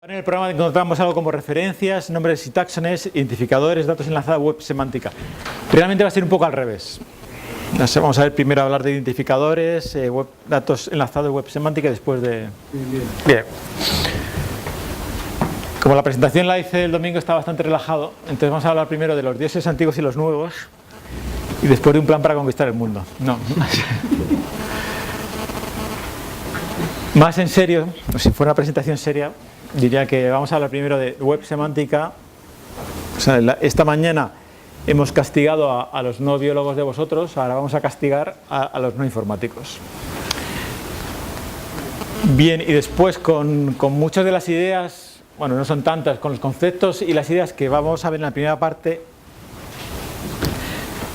En el programa encontramos algo como referencias, nombres y taxones, identificadores, datos enlazados, web semántica. Realmente va a ser un poco al revés. Vamos a ver primero hablar de identificadores, datos enlazados, web semántica y después de... Bien. Como la presentación la hice el domingo, está bastante relajado, entonces vamos a hablar primero de los dioses antiguos y los nuevos y después de un plan para conquistar el mundo. No. Más en serio, si fuera una presentación seria, diría que vamos a hablar primero de web semántica. O sea, esta mañana hemos castigado a los no biólogos de vosotros, ahora vamos a castigar a los no informáticos. Bien, y después con muchas de las ideas, bueno, no son tantas, con los conceptos y las ideas que vamos a ver en la primera parte,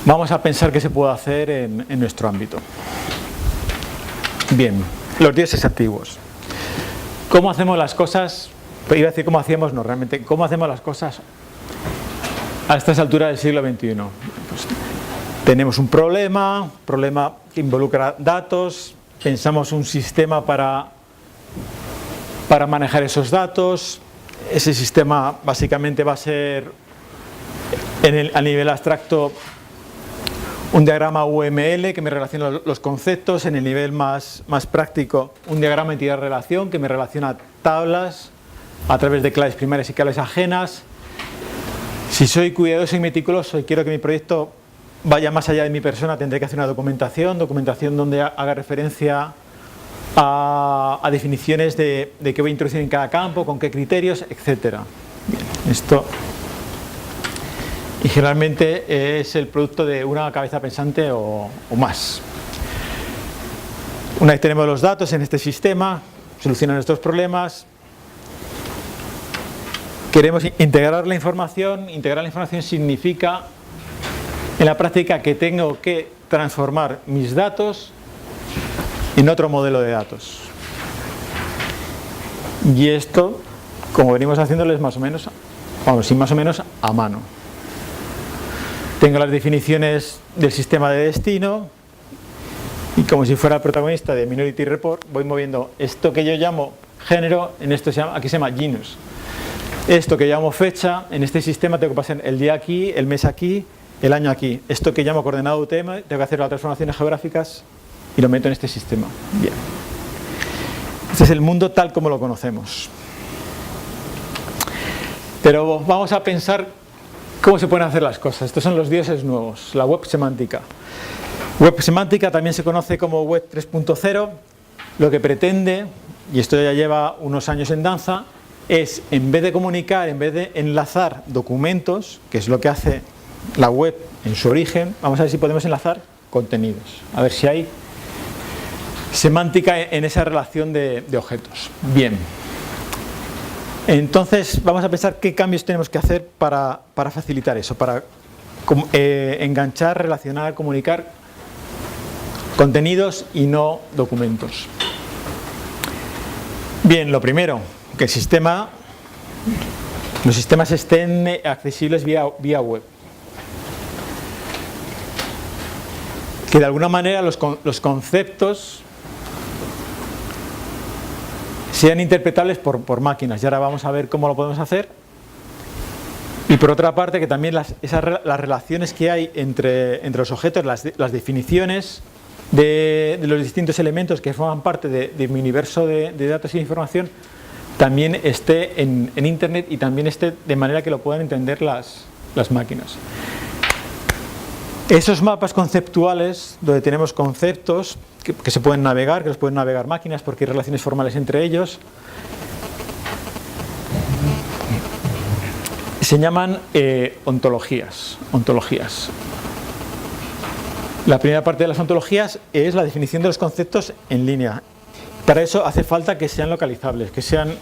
vamos a pensar qué se puede hacer en nuestro ámbito. Bien, los dioses antiguos. ¿Cómo hacemos las cosas? Iba a decir cómo hacíamos, no, realmente, ¿cómo hacemos las cosas a estas alturas del siglo XXI? Pues, tenemos un problema que involucra datos, pensamos un sistema para manejar esos datos. Ese sistema básicamente va a ser, a nivel abstracto, un diagrama UML que me relaciona los conceptos. En el nivel más práctico, un diagrama entidad-relación que me relaciona tablas a través de claves primarias y claves ajenas. Si soy cuidadoso y meticuloso y quiero que mi proyecto vaya más allá de mi persona, tendré que hacer una documentación donde haga referencia a definiciones de qué voy a introducir en cada campo, con qué criterios, etc. Bien, esto... Y generalmente es el producto de una cabeza pensante o más. Una vez tenemos los datos en este sistema, solucionan nuestros problemas, queremos integrar la información. Integrar la información significa, en la práctica, que tengo que transformar mis datos en otro modelo de datos. Y esto, como venimos haciéndoles más o menos, a mano. Tengo las definiciones del sistema de destino y, como si fuera el protagonista de Minority Report, voy moviendo esto que yo llamo género, aquí se llama genus. Esto que llamo fecha, en este sistema tengo que pasar el día aquí, el mes aquí, el año aquí. Esto que llamo coordenado UTM, tengo que hacer las transformaciones geográficas y lo meto en este sistema. Bien. Este es el mundo tal como lo conocemos. Pero vamos a pensar cómo se pueden hacer las cosas. Estos son los dioses nuevos, la web semántica. Web semántica también se conoce como web 3.0. Lo que pretende, y esto ya lleva unos años en danza, es, en vez de comunicar, en vez de enlazar documentos, que es lo que hace la web en su origen, vamos a ver si podemos enlazar contenidos. A ver si hay semántica en esa relación de objetos. Bien. Entonces vamos a pensar qué cambios tenemos que hacer para facilitar eso, para enganchar, relacionar, comunicar contenidos y no documentos. Bien, lo primero, que los sistemas estén accesibles vía web. Que de alguna manera los conceptos sean interpretables por máquinas, y ahora vamos a ver cómo lo podemos hacer. Y por otra parte, que también las relaciones que hay entre los objetos, las definiciones de los distintos elementos que forman parte de mi universo de datos y información, también esté en Internet y también esté de manera que lo puedan entender las máquinas. Esos mapas conceptuales, donde tenemos conceptos que se pueden navegar, que los pueden navegar máquinas porque hay relaciones formales entre ellos, se llaman ontologías. La primera parte de las ontologías es la definición de los conceptos en línea. Para eso hace falta que sean localizables, que sean,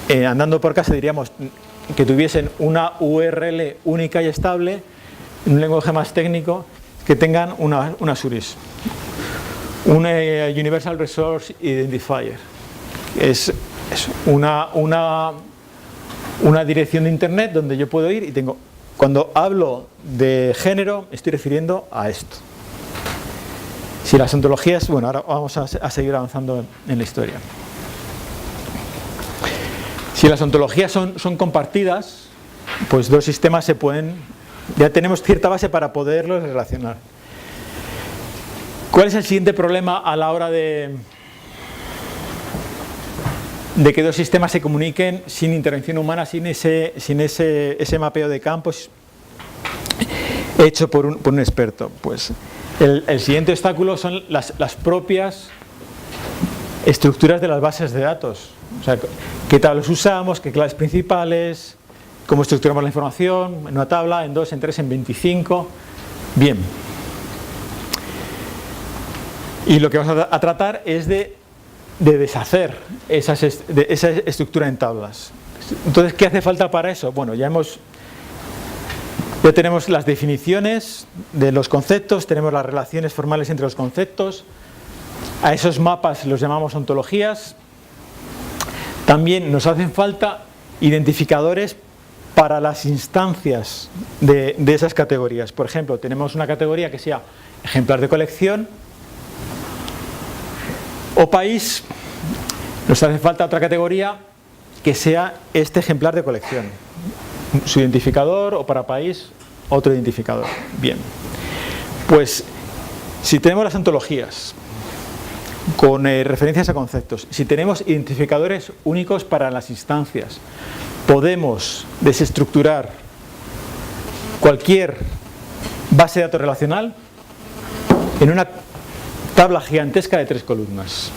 andando por casa diríamos, que tuviesen una URL única y estable, en un lenguaje más técnico, que tengan unas URIs. Un Universal Resource Identifier. Es una dirección de Internet donde yo puedo ir y tengo, cuando hablo de género, estoy refiriendo a esto. Si las ontologías, bueno, ahora vamos a seguir avanzando en la historia. Si las ontologías son compartidas, pues dos sistemas se pueden, ya tenemos cierta base para poderlos relacionar. ¿Cuál es el siguiente problema a la hora de que dos sistemas se comuniquen sin intervención humana, sin ese mapeo de campos hecho por un experto? Pues el siguiente obstáculo son las propias estructuras de las bases de datos. O sea, qué tablas usamos, qué claves principales, cómo estructuramos la información en una tabla, en 2, en 3, en 25. Bien. Y lo que vamos a tratar es de deshacer esa estructura en tablas. Entonces, ¿qué hace falta para eso? Bueno, ya tenemos las definiciones de los conceptos, tenemos las relaciones formales entre los conceptos, a esos mapas los llamamos ontologías. También nos hacen falta identificadores para las instancias de esas categorías. Por ejemplo, tenemos una categoría que sea ejemplar de colección o país. Nos hace falta otra categoría que sea este ejemplar de colección, su identificador, o para país otro identificador. Bien, pues si tenemos las ontologías con referencias a conceptos, si tenemos identificadores únicos para las instancias, podemos desestructurar cualquier base de datos relacional en una tabla gigantesca de 3 columnas.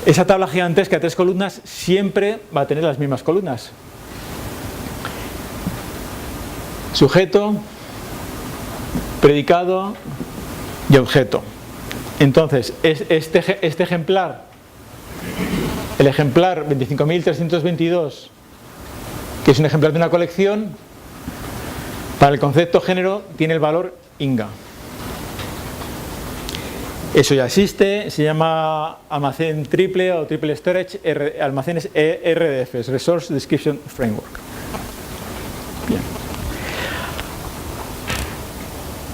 Esa tabla gigantesca de 3 columnas siempre va a tener las mismas columnas: sujeto, predicado y objeto. Entonces, este ejemplar, el ejemplar 25.322, que es un ejemplar de una colección, para el concepto género tiene el valor INGA. Eso ya existe, se llama almacén triple o triple storage, almacenes RDF, Resource Description Framework. Bien.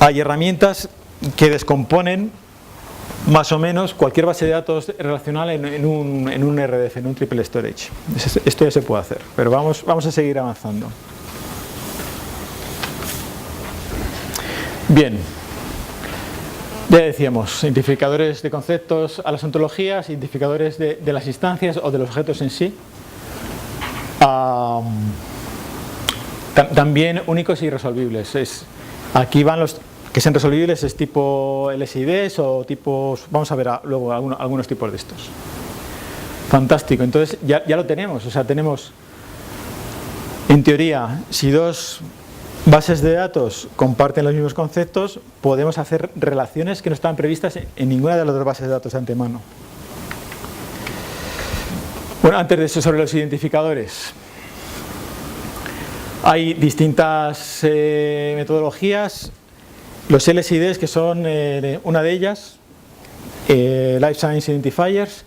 Hay herramientas que descomponen más o menos cualquier base de datos relacional en un RDF, en un triple storage. Esto ya se puede hacer, pero vamos a seguir avanzando. Bien. Ya decíamos, identificadores de conceptos a las ontologías, identificadores de las instancias o de los objetos en sí. También únicos y resolvibles. Aquí van los que sean resolvibles, es tipo LSIDs o tipos, vamos a ver luego algunos tipos de estos. Fantástico, entonces ya lo tenemos, o sea, tenemos en teoría, si dos bases de datos comparten los mismos conceptos, podemos hacer relaciones que no estaban previstas en ninguna de las dos bases de datos de antemano. Bueno, antes de eso, sobre los identificadores. Hay distintas metodologías. Los LSIDs, que son una de ellas, Life Science Identifiers,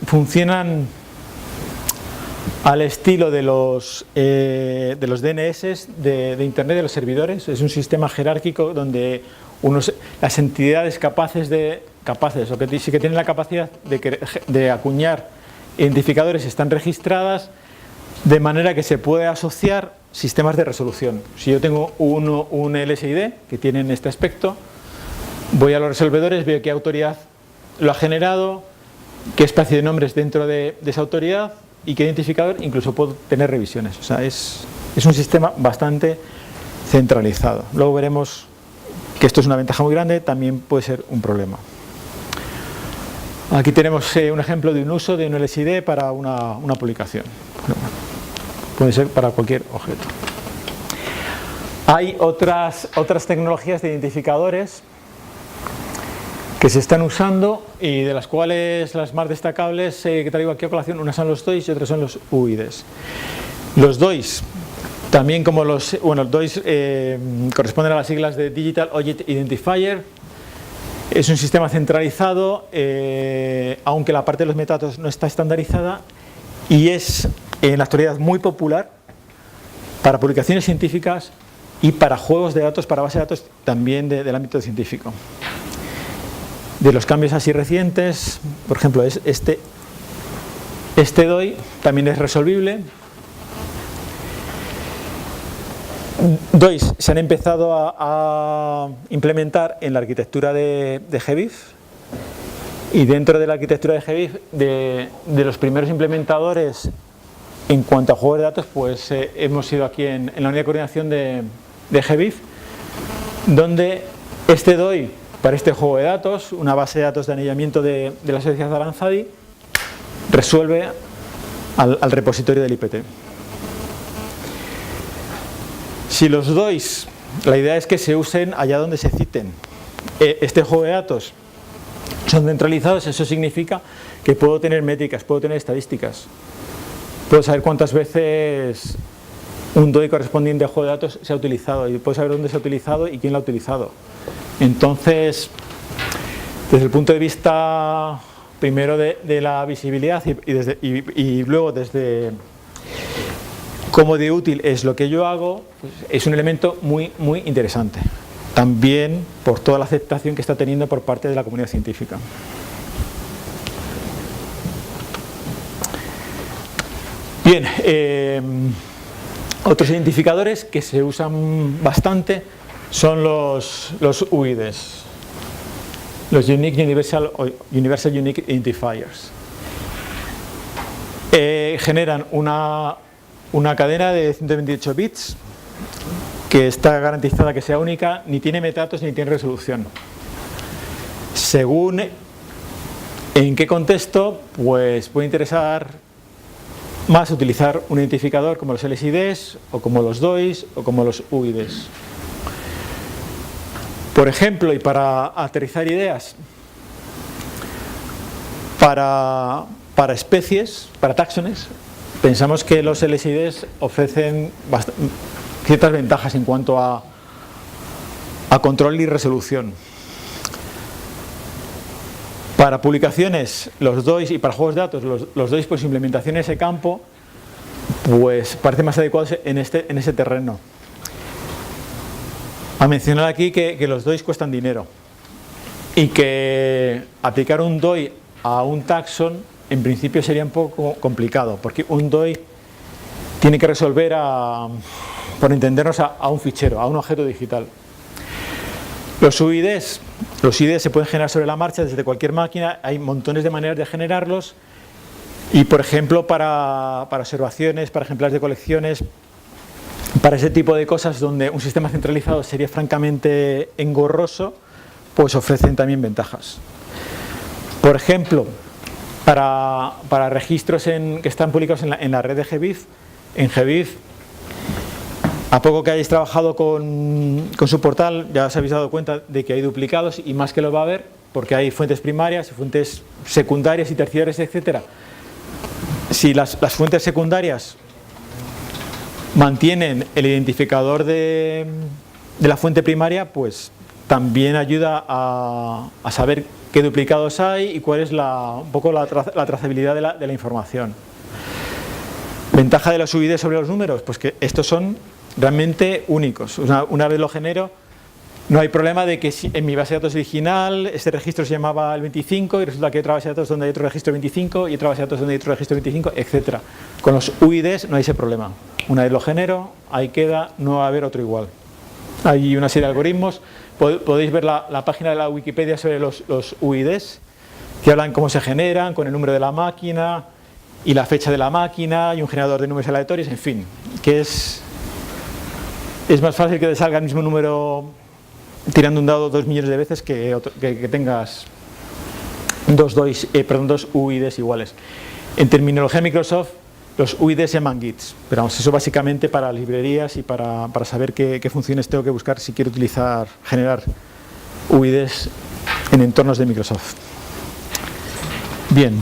funcionan al estilo de los DNS de Internet, de los servidores. Es un sistema jerárquico donde las entidades capaces o que sí que tienen la capacidad de acuñar identificadores están registradas, de manera que se puede asociar sistemas de resolución. Si yo tengo un LSID que tienen este aspecto, voy a los resolvedores, veo qué autoridad lo ha generado, qué espacio de nombres dentro de esa autoridad y qué identificador, incluso puedo tener revisiones. O sea, es un sistema bastante centralizado. Luego veremos que esto es una ventaja muy grande, también puede ser un problema. Aquí tenemos un ejemplo de un uso de un LSID para una publicación. Puede ser para cualquier objeto. Hay otras tecnologías de identificadores que se están usando y de las cuales las más destacables que traigo aquí a colación, unas son los DOIs y otras son los UIDs. Los DOIs, también como los DOIs corresponden a las siglas de Digital Object Identifier. Es un sistema centralizado, aunque la parte de los metadatos no está estandarizada, y es en la actualidad muy popular para publicaciones científicas y para juegos de datos, para bases de datos también del ámbito científico. de los cambios así recientes, por ejemplo, este DOI también es resolvible. DOIs se han empezado a implementar en la arquitectura de GBIF, y dentro de la arquitectura de GBIF, de los primeros implementadores en cuanto a juegos de datos, pues hemos sido aquí en la unidad de coordinación de GBIF, donde este DOI para este juego de datos, una base de datos de anillamiento de la sociedad Aranzadi, resuelve al repositorio del IPT. Si los DOIs, la idea es que se usen allá donde se citen. Este juego de datos son centralizados, eso significa que puedo tener métricas, puedo tener estadísticas, puedo saber cuántas veces un DOI correspondiente a juego de datos se ha utilizado, y puedo saber dónde se ha utilizado y quién lo ha utilizado. Entonces, desde el punto de vista primero de la visibilidad y luego desde cómo de útil es lo que yo hago, pues es un elemento muy interesante. También por toda la aceptación que está teniendo por parte de la comunidad científica. Bien, otros identificadores que se usan bastante son los UIDs, los Universal Unique Identifiers. Generan una cadena de 128 bits que está garantizada que sea única, ni tiene metadatos ni tiene resolución. Según en qué contexto, pues puede interesar más utilizar un identificador como los LSIDs, o como los DOIs, o como los UIDs. Por ejemplo, y para aterrizar ideas, para especies, para taxones, pensamos que los LSIDs ofrecen ciertas ventajas en cuanto a control y resolución. Para publicaciones, los DOIs, y para juegos de datos, los DOIs, pues implementación en ese campo, pues parece más adecuados en ese terreno. A mencionar aquí que los DOIs cuestan dinero y que aplicar un DOI a un taxon en principio sería un poco complicado, porque un DOI tiene que resolver por entendernos a un fichero, a un objeto digital. Los UIDs se pueden generar sobre la marcha desde cualquier máquina, hay montones de maneras de generarlos, y por ejemplo para observaciones, para ejemplares de colecciones, para ese tipo de cosas donde un sistema centralizado sería francamente engorroso, pues ofrecen también ventajas. Por ejemplo, para registros que están publicados en la red de GBIF, en GBIF, a poco que hayáis trabajado con su portal, ya os habéis dado cuenta de que hay duplicados, y más que lo va a haber, porque hay fuentes primarias, fuentes secundarias y terciarias, etc. Si las fuentes secundarias mantienen el identificador de la fuente primaria, pues también ayuda a saber qué duplicados hay y cuál es un poco la trazabilidad de la información. Ventaja de los UID sobre los números, pues que estos son realmente únicos. Una vez lo genero, no hay problema de que si en mi base de datos original este registro se llamaba el 25 y resulta que hay otra base de datos donde hay otro registro 25 y otra base de datos donde hay otro registro 25, etc. Con los UIDs no hay ese problema. Una vez lo genero, ahí queda, no va a haber otro igual. Hay una serie de algoritmos, podéis ver la página de la Wikipedia sobre los UIDs, que hablan cómo se generan, con el número de la máquina y la fecha de la máquina y un generador de números aleatorios, en fin, que es más fácil que te salga el mismo número tirando un dado 2 millones de veces que tengas dos UIDs iguales. En terminología de Microsoft, los UIDs se llaman GITs, pero vamos, eso básicamente para librerías y para saber qué funciones tengo que buscar si quiero generar UIDs en entornos de Microsoft. Bien.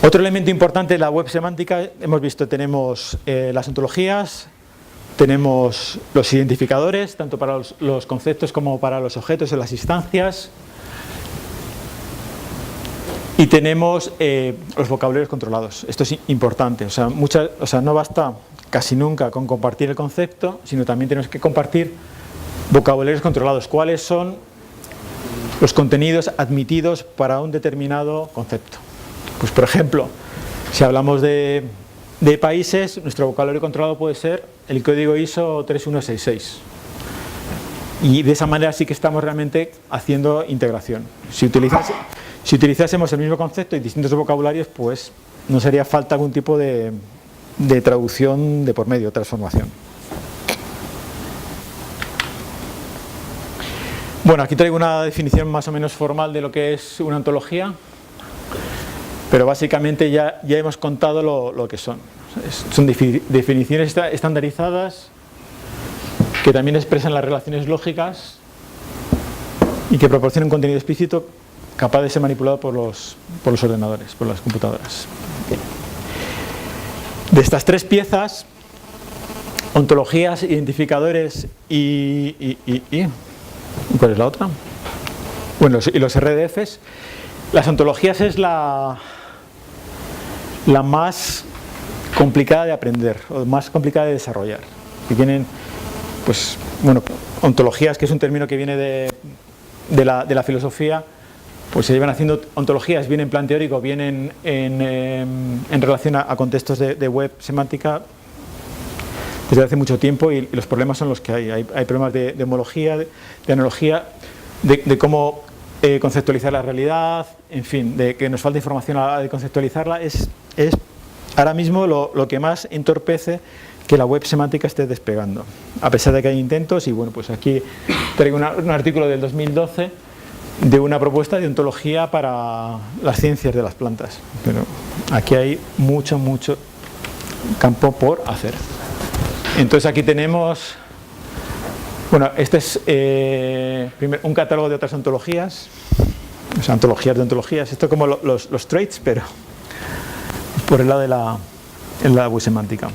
Otro elemento importante de la web semántica, hemos visto, tenemos las ontologías, tenemos los identificadores, tanto para los conceptos como para los objetos en las instancias, y tenemos los vocabularios controlados. Esto es importante, o sea, no basta casi nunca con compartir el concepto, sino también tenemos que compartir vocabularios controlados. ¿Cuáles son los contenidos admitidos para un determinado concepto. Pues por ejemplo, si hablamos de países, nuestro vocabulario controlado puede ser el código ISO 3166. Y de esa manera sí que estamos realmente haciendo integración. Si utilizásemos el mismo concepto y distintos vocabularios, pues no sería falta algún tipo de traducción de por medio, transformación. Bueno, aquí traigo una definición más o menos formal de lo que es una ontología, pero básicamente ya hemos contado lo que son. Son definiciones estandarizadas que también expresan las relaciones lógicas y que proporcionan un contenido explícito capaz de ser manipulado por los ordenadores, por las computadoras. De estas tres piezas, ontologías, identificadores y ¿cuál es la otra? Bueno, y los RDFs. Las ontologías es la más complicada de aprender, o más complicada de desarrollar. Que tienen, pues, bueno, ontologías, que es un término que viene de la filosofía, pues se llevan haciendo ontologías, bien en plan teórico, bien en relación a contextos de web semántica, desde hace mucho tiempo, y los problemas son los que hay. Hay problemas de homología, de analogía, de cómo conceptualizar la realidad, en fin, de que nos falta información a la hora de conceptualizarla. Es ahora mismo lo que más entorpece que la web semántica esté despegando, a pesar de que hay intentos. Y bueno, pues aquí traigo un artículo del 2012 de una propuesta de ontología para las ciencias de las plantas, pero aquí hay mucho campo por hacer. Entonces aquí tenemos, bueno, este es primero un catálogo de otras ontologías, o sea, antologías de ontologías. Esto como los traits, pero por el lado de la web semántica.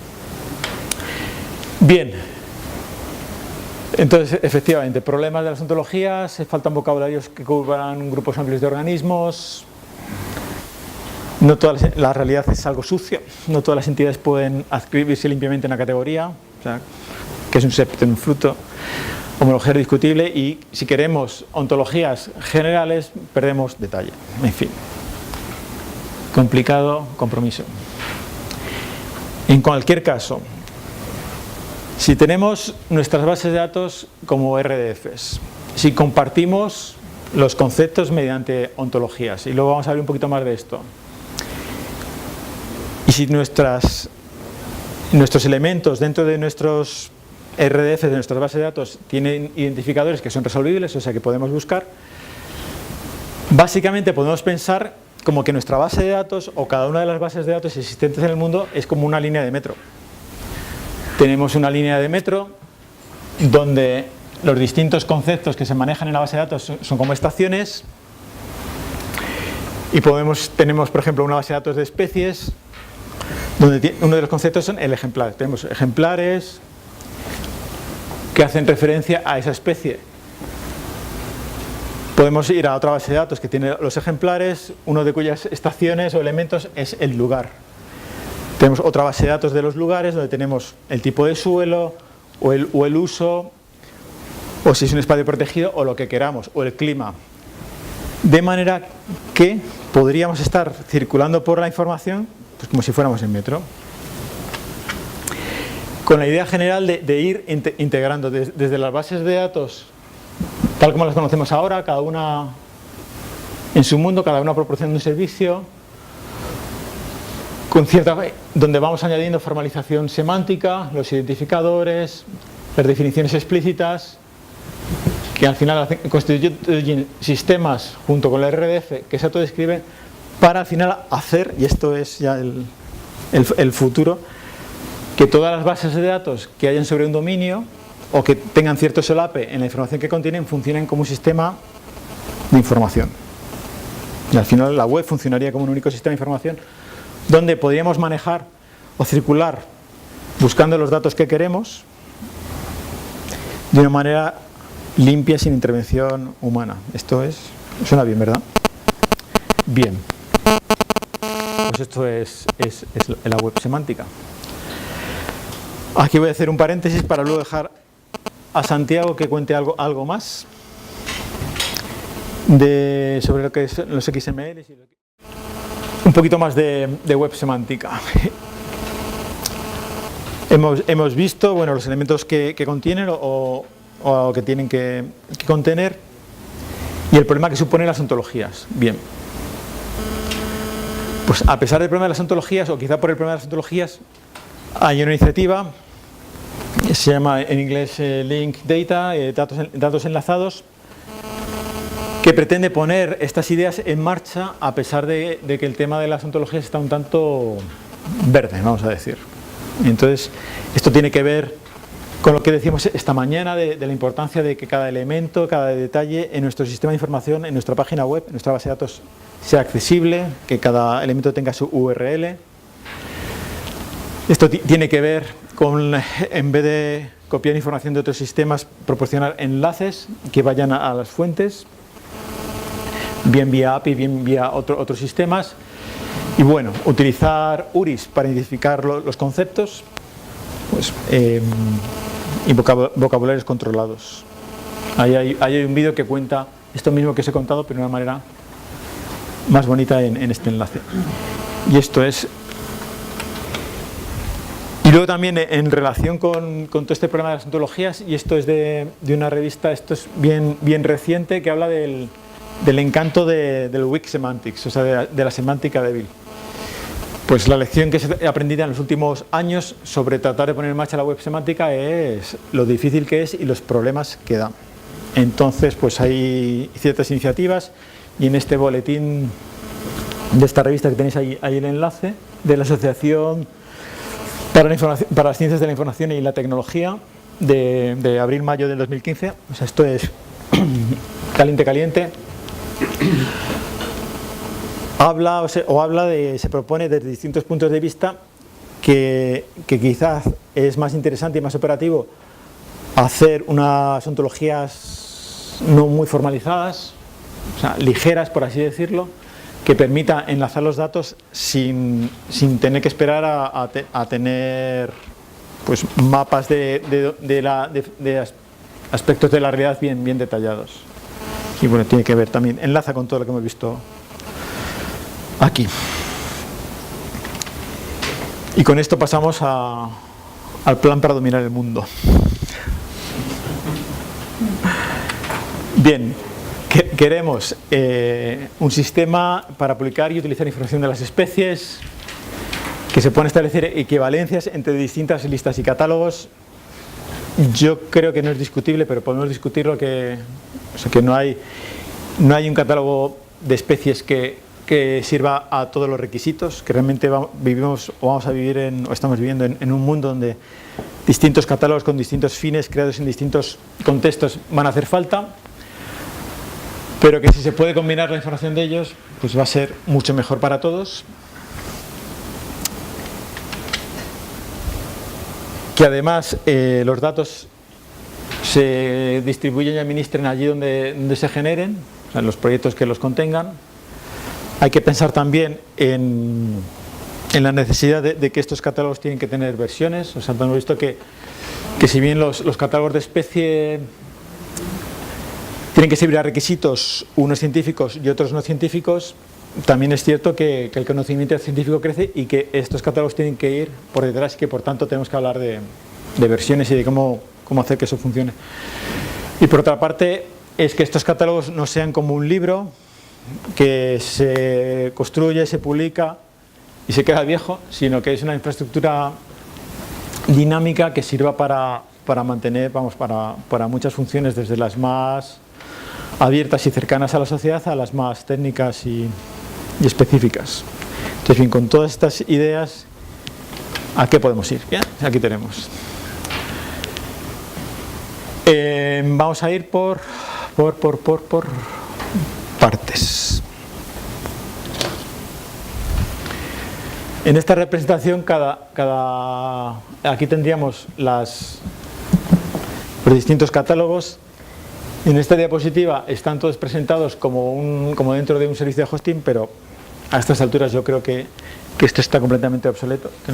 Bien, entonces efectivamente, problemas de las ontologías: faltan vocabularios que cubran grupos amplios de organismos. No la realidad es algo sucio, no todas las entidades pueden adscribirse limpiamente en una categoría, o sea, que es un septo en un fruto. Homología discutible, y si queremos ontologías generales perdemos detalle. En fin, complicado compromiso. En cualquier caso, si tenemos nuestras bases de datos como RDFs, si compartimos los conceptos mediante ontologías, y luego vamos a ver un poquito más de esto, y si nuestros elementos dentro de nuestros RDF, de nuestras bases de datos, tienen identificadores que son resolvibles, o sea que podemos buscar, básicamente podemos pensar como que nuestra base de datos, o cada una de las bases de datos existentes en el mundo, es como una línea de metro. Tenemos una línea de metro donde los distintos conceptos que se manejan en la base de datos son como estaciones, y tenemos por ejemplo una base de datos de especies donde uno de los conceptos son el ejemplar. Tenemos ejemplares que hacen referencia a esa especie. Podemos ir a otra base de datos que tiene los ejemplares, uno de cuyas estaciones o elementos es el lugar. Tenemos otra base de datos de los lugares, donde tenemos el tipo de suelo o el uso, o si es un espacio protegido, o lo que queramos, o el clima. De manera que podríamos estar circulando por la información pues como si fuéramos en metro, con la idea general de ir integrando desde las bases de datos tal como las conocemos ahora, cada una en su mundo, cada una proporcionando un servicio, donde vamos añadiendo formalización semántica, los identificadores, las definiciones explícitas, que al final constituyen sistemas junto con la RDF que se autodescriben, para al final hacer, y esto es ya el futuro, que todas las bases de datos que hayan sobre un dominio o que tengan cierto solape en la información que contienen funcionen como un sistema de información. Y al final la web funcionaría como un único sistema de información donde podríamos manejar o circular buscando los datos que queremos de una manera limpia, sin intervención humana. Esto suena bien, ¿verdad? Bien. Pues esto es la web semántica. Aquí voy a hacer un paréntesis para luego dejar a Santiago que cuente algo más. sobre lo que es los XML, un poquito más de web semántica. Hemos visto, bueno, los elementos que contienen o que tienen que contener y el problema que suponen las ontologías. Bien, pues a pesar del problema de las ontologías, o quizá por el problema de las ontologías, hay una iniciativa, se llama en inglés Link Data, datos enlazados, que pretende poner estas ideas en marcha a pesar de que el tema de las ontologías está un tanto verde, vamos a decir. Entonces, esto tiene que ver con lo que decíamos esta mañana de la importancia de que cada elemento, cada detalle en nuestro sistema de información, en nuestra página web, en nuestra base de datos, sea accesible, que cada elemento tenga su URL. Esto tiene que ver con, en vez de copiar información de otros sistemas, proporcionar enlaces que vayan a las fuentes, bien vía API, bien vía otros sistemas. Y bueno, utilizar URIs para identificar los conceptos, pues, y vocabularios controlados. Ahí hay un vídeo que cuenta esto mismo que os he contado, pero de una manera más bonita en este enlace. Y esto es. Y luego también en relación con todo este problema de las ontologías, y esto es de una revista, esto es bien reciente, que habla del encanto del weak semantics, o sea, de la semántica débil. Pues la lección que he aprendido en los últimos años sobre tratar de poner en marcha la web semántica es lo difícil que es y los problemas que da. Entonces, pues hay ciertas iniciativas y en este boletín de esta revista que tenéis ahí el enlace de la Asociación para las Ciencias de la Información y la Tecnología de abril-mayo del 2015. O sea, esto es caliente. Se propone desde distintos puntos de vista que quizás es más interesante y más operativo hacer unas ontologías no muy formalizadas, o sea, ligeras por así decirlo, que permita enlazar los datos sin tener que esperar a tener pues mapas de aspectos de la realidad bien detallados. Y bueno, tiene que ver también, enlaza con todo lo que hemos visto aquí. Y con esto pasamos al plan para dominar el mundo. Bien, queremos un sistema para publicar y utilizar información de las especies, que se puedan establecer equivalencias entre distintas listas y catálogos. Yo creo que no es discutible, pero podemos discutirlo, que no hay un catálogo de especies que sirva a todos los requisitos, que realmente estamos viviendo en un mundo donde distintos catálogos con distintos fines creados en distintos contextos van a hacer falta, pero que si se puede combinar la información de ellos, pues va a ser mucho mejor para todos. Que además los datos se distribuyen y administren allí donde se generen, o sea, en los proyectos que los contengan. Hay que pensar también en la necesidad de que estos catálogos tienen que tener versiones. O sea, hemos visto que si bien los catálogos de especie tienen que servir a requisitos, unos científicos y otros no científicos, también es cierto que el conocimiento científico crece y que estos catálogos tienen que ir por detrás y que por tanto tenemos que hablar de versiones y de cómo hacer que eso funcione. Y por otra parte es que estos catálogos no sean como un libro que se construye, se publica y se queda viejo, sino que es una infraestructura dinámica que sirva para mantener, para muchas funciones, desde las más abiertas y cercanas a la sociedad a las más técnicas y específicas. Entonces, bien, con todas estas ideas, ¿a qué podemos ir? Bien, aquí tenemos. Vamos a ir por partes. En esta representación, aquí tendríamos los distintos catálogos. En esta diapositiva están todos presentados como dentro de un servicio de hosting, pero a estas alturas yo creo que esto está completamente obsoleto, que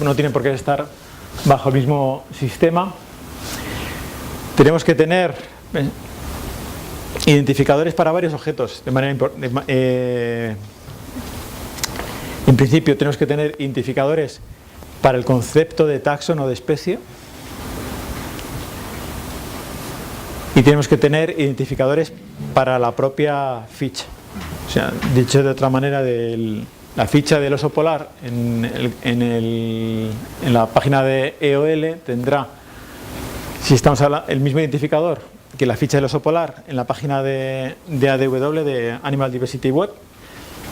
no tiene por qué estar bajo el mismo sistema. Tenemos que tener identificadores para varios objetos. En principio tenemos que tener identificadores para el concepto de taxon o de especie. Y tenemos que tener identificadores para la propia ficha. O sea, dicho de otra manera, la ficha del oso polar en la página de EOL tendrá, si estamos hablando, el mismo identificador que la ficha del oso polar en la página de ADW, de Animal Diversity Web,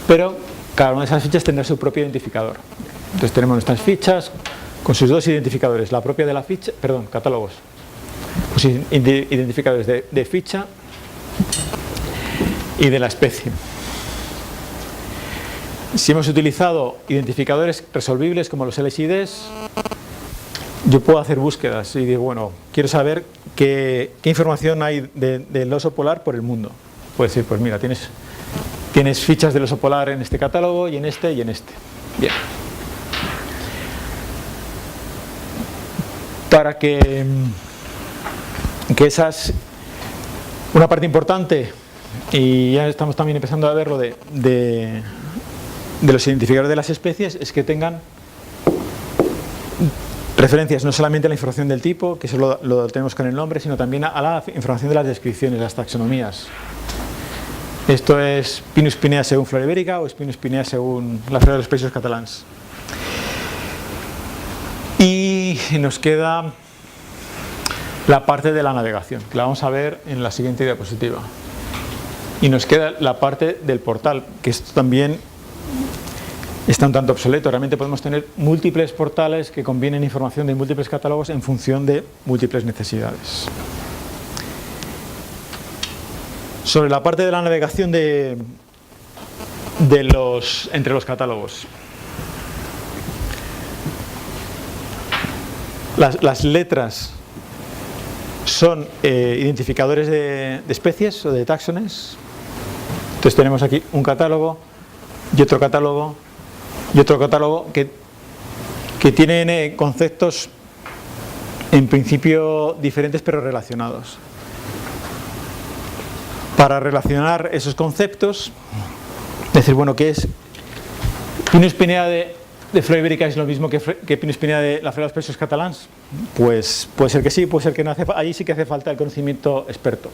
pero cada una de esas fichas tendrá su propio identificador. Entonces tenemos nuestras fichas con sus dos identificadores, la propia de la ficha, catálogos, pues identificadores de ficha y de la especie. Si hemos utilizado identificadores resolvibles como los LSIDs, yo puedo hacer búsquedas y digo, bueno, quiero saber qué información hay del oso polar por el mundo. Puedes decir, pues mira, tienes fichas del oso polar en este catálogo y en este y en este. Bien. Para que esa es una parte importante, y ya estamos también empezando a verlo de los identificadores de las especies, es que tengan referencias no solamente a la información del tipo, que eso lo tenemos con el nombre, sino también a la información de las descripciones, las taxonomías. Esto es Pinus pinea según Flora Ibérica o es Pinus pinea según la Flora de los Països Catalans. Y nos queda la parte de la navegación, que la vamos a ver en la siguiente diapositiva. Y nos queda la parte del portal, que esto también está un tanto obsoleto. Realmente podemos tener múltiples portales que convienen información de múltiples catálogos en función de múltiples necesidades. Sobre la parte de la navegación entre los catálogos. Las letras son identificadores de especies o de taxones. Entonces tenemos aquí un catálogo y otro catálogo y otro catálogo que tienen conceptos en principio diferentes pero relacionados. Para relacionar esos conceptos, decir, bueno, ¿qué es? Pinus pinea de Flora Ibérica es lo mismo que Pinus pinea de la Flora de los Països Catalans. Pues puede ser que sí, puede ser que no. Ahí sí que hace falta el conocimiento experto.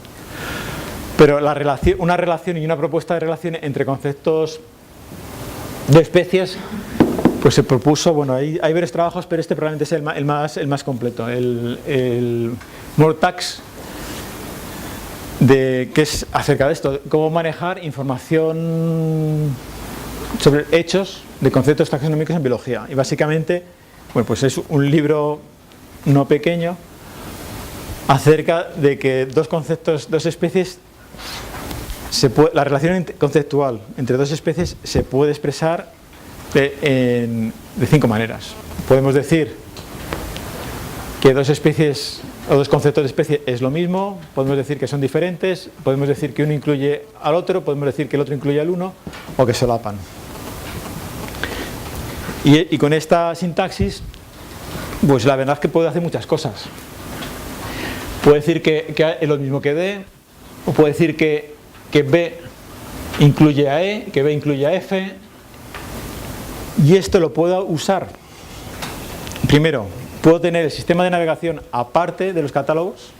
Pero una relación y una propuesta de relación entre conceptos de especies, pues se propuso, bueno, hay varios trabajos, pero este probablemente es el más completo, el MoreTax, que es acerca de esto, cómo manejar información sobre hechos de conceptos taxonómicos en biología. Y básicamente, bueno, pues es un libro no pequeño acerca de que dos especies, la relación conceptual entre dos especies se puede expresar de 5 maneras. Podemos decir que dos especies o dos conceptos de especie es lo mismo, podemos decir que son diferentes, podemos decir que uno incluye al otro, podemos decir que el otro incluye al uno, o que solapan. Y con esta sintaxis, pues la verdad es que puede hacer muchas cosas. Puede decir que A es lo mismo que D, o puede decir que B incluye a E, que B incluye a F, y esto lo puedo usar. Primero, puedo tener el sistema de navegación aparte de los catálogos.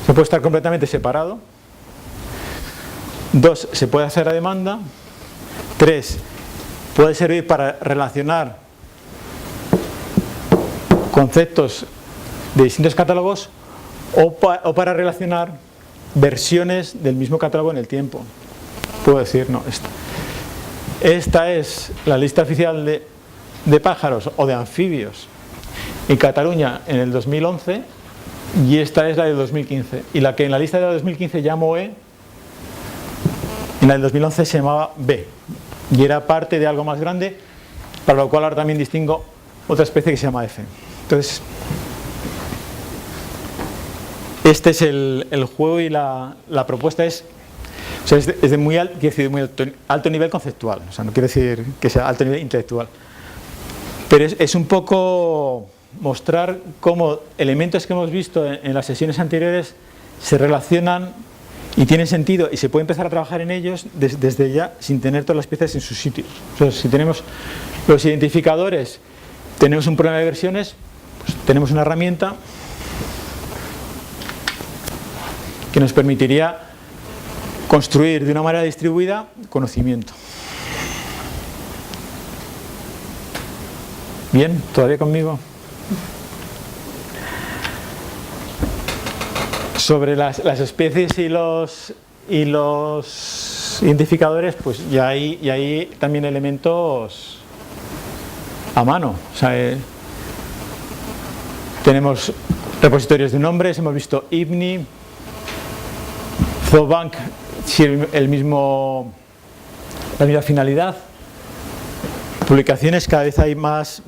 Se puede estar completamente separado. 2, se puede hacer a demanda. 3, puede servir para relacionar conceptos de distintos catálogos o para relacionar versiones del mismo catálogo en el tiempo. Puedo decir, no, esta es la lista oficial de pájaros o de anfibios en Cataluña en el 2011 y esta es la del 2015. Y la que en la lista de la 2015 llamo E, en la del 2011 se llamaba B y era parte de algo más grande, para lo cual ahora también distingo otra especie que se llama F. Entonces, este es el juego y la propuesta es de muy alto nivel conceptual, o sea, no quiere decir que sea alto nivel intelectual, pero es un poco mostrar cómo elementos que hemos visto en las sesiones anteriores se relacionan y tienen sentido y se puede empezar a trabajar en ellos desde ya sin tener todas las piezas en sus sitios. Entonces, si tenemos los identificadores, tenemos un problema de versiones, pues tenemos una herramienta que nos permitiría construir de una manera distribuida conocimiento. ¿Bien? ¿Todavía conmigo? Sobre las especies y los identificadores, pues ya hay también elementos a mano. O sea, tenemos repositorios de nombres, hemos visto IBNI, Zoobank, la misma finalidad. Publicaciones, cada vez hay más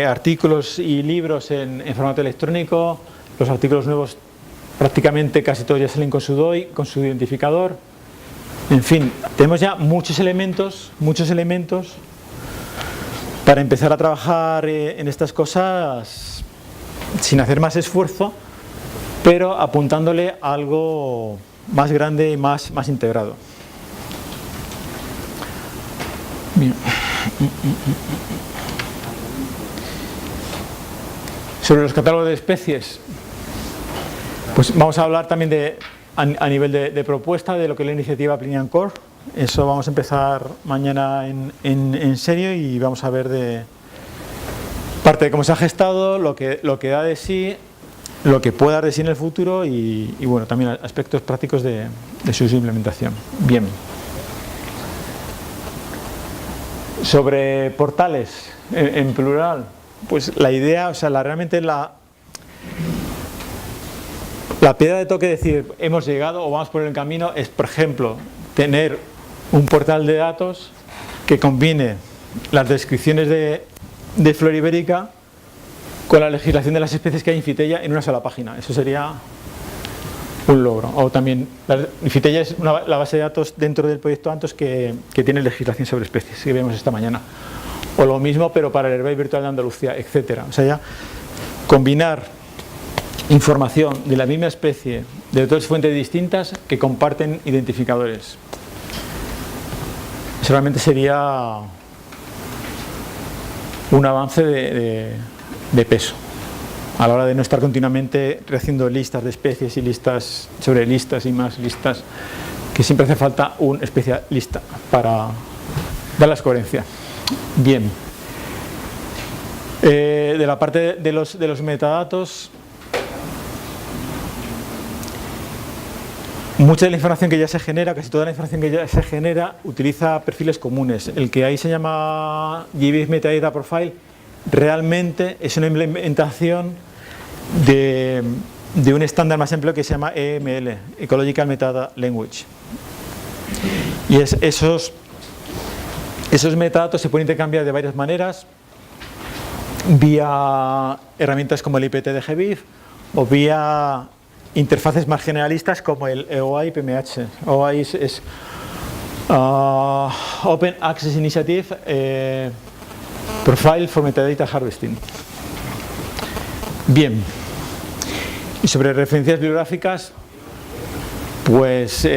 artículos y libros en formato electrónico. Los artículos nuevos prácticamente casi todos ya salen con su DOI, con su identificador. En fin, tenemos ya muchos elementos para empezar a trabajar en estas cosas sin hacer más esfuerzo, pero apuntándole a algo más grande y más integrado. Bien. Sobre los catálogos de especies, pues vamos a hablar también a nivel de propuesta de lo que es la iniciativa Plinian Core. Eso vamos a empezar mañana en serio y vamos a ver de parte de cómo se ha gestado, lo que da de sí, lo que puede dar de sí en el futuro y bueno, también aspectos prácticos de su implementación. Bien. Sobre portales en plural, pues la idea, o sea, realmente la piedra de toque de decir hemos llegado o vamos por el camino es, por ejemplo, tener un portal de datos que combine las descripciones de flora ibérica con la legislación de las especies que hay en Fitella en una sola página. Eso sería un logro. O también, Fitella es la base de datos dentro del proyecto Antos que tiene legislación sobre especies, que vemos esta mañana. O lo mismo, pero para el Herbario Virtual de Andalucía, etcétera. O sea, ya combinar información de la misma especie de dos fuentes distintas que comparten identificadores. Eso realmente sería un avance de peso a la hora de no estar continuamente haciendo listas de especies y listas sobre listas y más listas, que siempre hace falta un especialista para darles coherencia. Bien, de la parte de los metadatos, mucha de la información que ya se genera, casi toda la información que ya se genera, utiliza perfiles comunes. El que ahí se llama GBIF Metadata Profile realmente es una implementación de un estándar más amplio que se llama EML, Ecological Metadata Language. Y esos metadatos se pueden intercambiar de varias maneras, vía herramientas como el IPT de GBIF o vía interfaces más generalistas como el OAI PMH. OAI es Open Access Initiative Profile for Metadata Harvesting. Bien, y sobre referencias bibliográficas, pues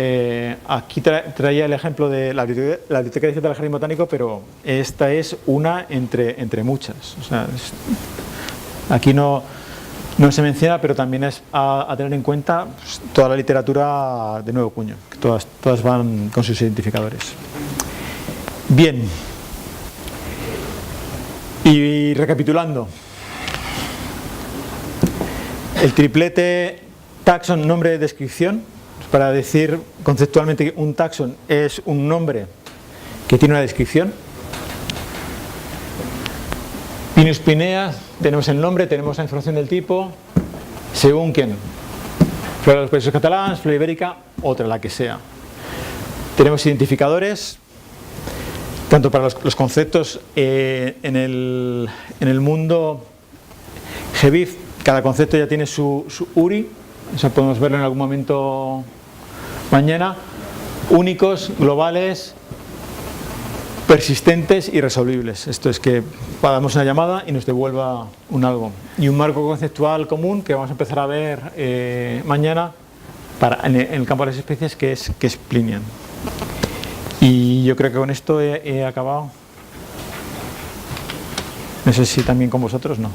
aquí traía el ejemplo de la Biblioteca Digital del Jardín Botánico, pero esta es una entre muchas. O sea, aquí no se menciona, pero también es a tener en cuenta pues, toda la literatura de nuevo cuño, que todas van con sus identificadores. Bien, y recapitulando, el triplete taxon, nombre, descripción, para decir conceptualmente que un taxon es un nombre que tiene una descripción. Pinus Pinea, tenemos el nombre, tenemos la información del tipo, según quién. Flora de los Países Catalans, Flora Ibérica, otra, la que sea. Tenemos identificadores, tanto para los conceptos en el mundo GBIF, cada concepto ya tiene su URI, eso podemos verlo en algún momento mañana, únicos, globales, persistentes y resolvibles. Esto es que damos una llamada y nos devuelva un algo. Y un marco conceptual común que vamos a empezar a ver mañana en el campo de las especies, que es Plinian. Y yo creo que con esto he acabado. No sé si también con vosotros, no.